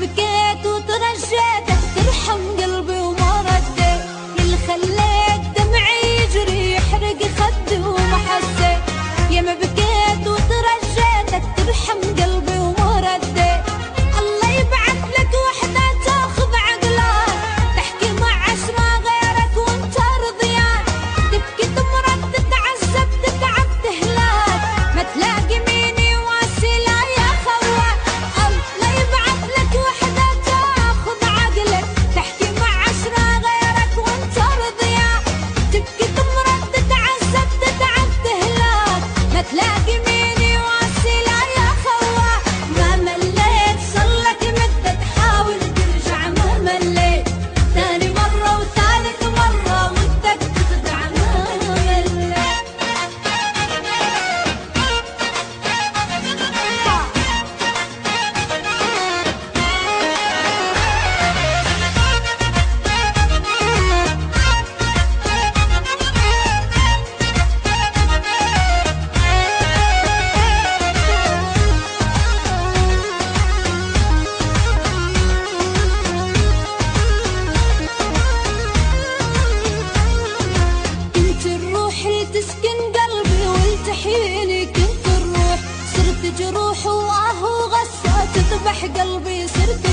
بكيت وترجيتك ترحم قلبي وما رديت، يلي خليت دمعي يجري يحرق خدي وما حسيت. يا ما بكيت وترجيتك ترحم قلبي وما رديت، الله يبعث لك وحدة تاخذ عقلك تحكي مع عشرة غيرك وانت رضيان، تبكي تمرض تتعذب تتعب تهلاك، ما تلاقي مين يواسي لا يا خوان. الله يبعث لك وحدة تاخذ عقلك تحكي مع عشرة غيرك وانت رضيان، تبكي تمرض تتعذب تتعب تهلاك، ما تلاقي مين يواسي لا يا خوان. ما مليت صلك مدة تحاول ترجع، ما مليت ثاني مرة وثالث مرة ودك تخدع، ما مليت. كنت الروح اللي تسكن قلبي والتحيني، كنت الروح صرت جروح وآه وغصة تذبح قلبي، صرت